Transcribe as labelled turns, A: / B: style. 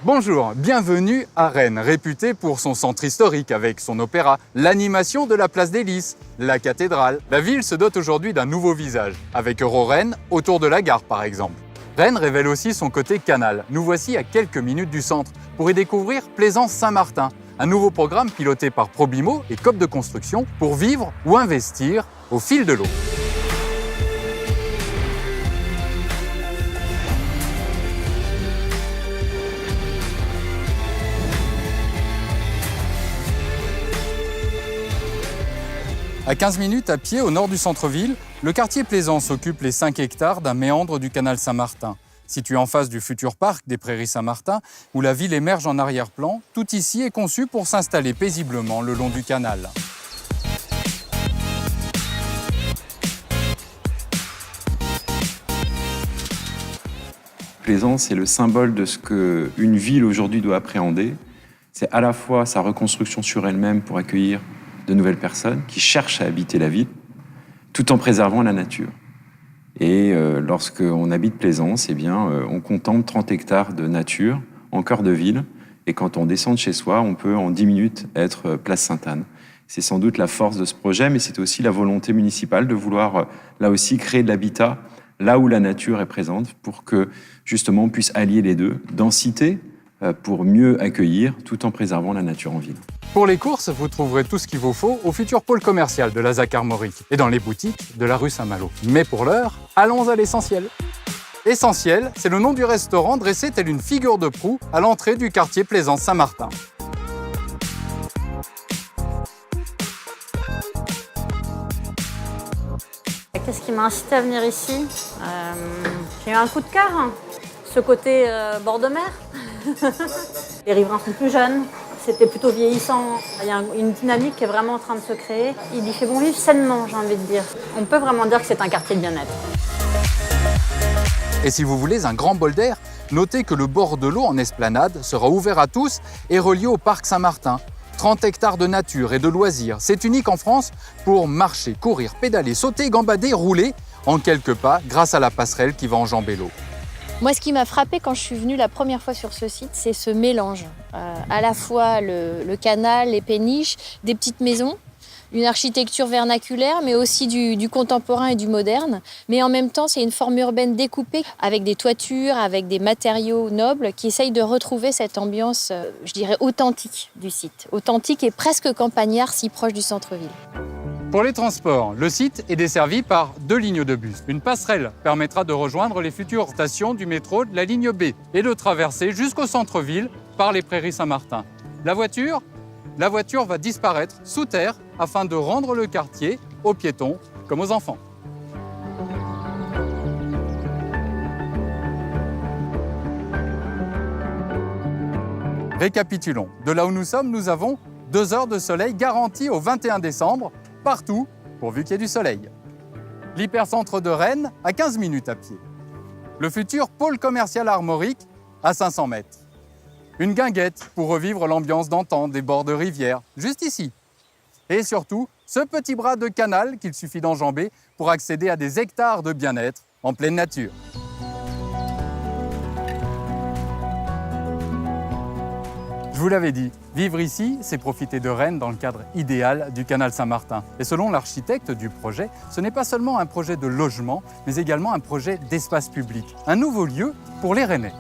A: Bonjour, bienvenue à Rennes, réputée pour son centre historique avec son opéra, l'animation de la place des Lys, la cathédrale. La ville se dote aujourd'hui d'un nouveau visage, avec Eurorennes autour de la gare par exemple. Rennes révèle aussi son côté canal. Nous voici à quelques minutes du centre pour y découvrir Plaisance-Saint-Martin, un nouveau programme piloté par Probimo et Coop de Construction pour vivre ou investir au fil de l'eau. À 15 minutes à pied au nord du centre-ville, le quartier Plaisance occupe les 5 hectares d'un méandre du canal Saint-Martin. Situé en face du futur parc des Prairies Saint-Martin, où la ville émerge en arrière-plan, tout ici est conçu pour s'installer paisiblement le long du canal.
B: Plaisance est le symbole de ce qu'une ville aujourd'hui doit appréhender. C'est à la fois sa reconstruction sur elle-même pour accueillir de nouvelles personnes qui cherchent à habiter la ville, tout en préservant la nature. Et lorsqu'on habite Plaisance, on contemple 30 hectares de nature en cœur de ville. Et quand on descend de chez soi, on peut en 10 minutes être place Sainte-Anne. C'est sans doute la force de ce projet, mais c'est aussi la volonté municipale de vouloir, là aussi, créer de l'habitat là où la nature est présente pour que, justement, on puisse allier les deux, densité pour mieux accueillir tout en préservant la nature en ville.
A: Pour les courses, vous trouverez tout ce qu'il vous faut au futur pôle commercial de la ZAC Armorique et dans les boutiques de la rue Saint-Malo. Mais pour l'heure, allons à l'essentiel. Essentiel, c'est le nom du restaurant dressé tel une figure de proue à l'entrée du quartier Plaisance-Saint-Martin.
C: Qu'est-ce qui m'a incité à venir ici? J'ai eu un coup de cœur, ce côté bord de mer. Les riverains sont plus jeunes, c'était plutôt vieillissant. Il y a une dynamique qui est vraiment en train de se créer. Il y fait bon vivre sainement, j'ai envie de dire. On peut vraiment dire que c'est un quartier de bien-être.
A: Et si vous voulez un grand bol d'air, notez que le bord de l'eau en esplanade sera ouvert à tous et relié au parc Saint-Martin. 30 hectares de nature et de loisirs, c'est unique en France pour marcher, courir, pédaler, sauter, gambader, rouler en quelques pas grâce à la passerelle qui va enjamber l'eau.
D: Moi, ce qui m'a frappé quand je suis venue la première fois sur ce site, c'est ce mélange. À la fois le canal, les péniches, des petites maisons, une architecture vernaculaire, mais aussi du contemporain et du moderne. Mais en même temps, c'est une forme urbaine découpée avec des toitures, avec des matériaux nobles qui essayent de retrouver cette ambiance, je dirais, authentique du site. Authentique et presque campagnard, si proche du centre-ville.
A: Pour les transports, le site est desservi par 2 lignes de bus. Une passerelle permettra de rejoindre les futures stations du métro de la ligne B et de traverser jusqu'au centre-ville par les Prairies Saint-Martin. La voiture va disparaître sous terre afin de rendre le quartier aux piétons comme aux enfants. Récapitulons. De là où nous sommes, nous avons 2 heures de soleil garanties au 21 décembre, partout, pourvu qu'il y ait du soleil. L'hypercentre de Rennes à 15 minutes à pied. Le futur pôle commercial armorique à 500 mètres. Une guinguette pour revivre l'ambiance d'antan des bords de rivière, juste ici. Et surtout, ce petit bras de canal qu'il suffit d'enjamber pour accéder à des hectares de bien-être en pleine nature. Je vous l'avais dit, vivre ici, c'est profiter de Rennes dans le cadre idéal du canal Saint-Martin. Et selon l'architecte du projet, ce n'est pas seulement un projet de logement, mais également un projet d'espace public. Un nouveau lieu pour les Rennais.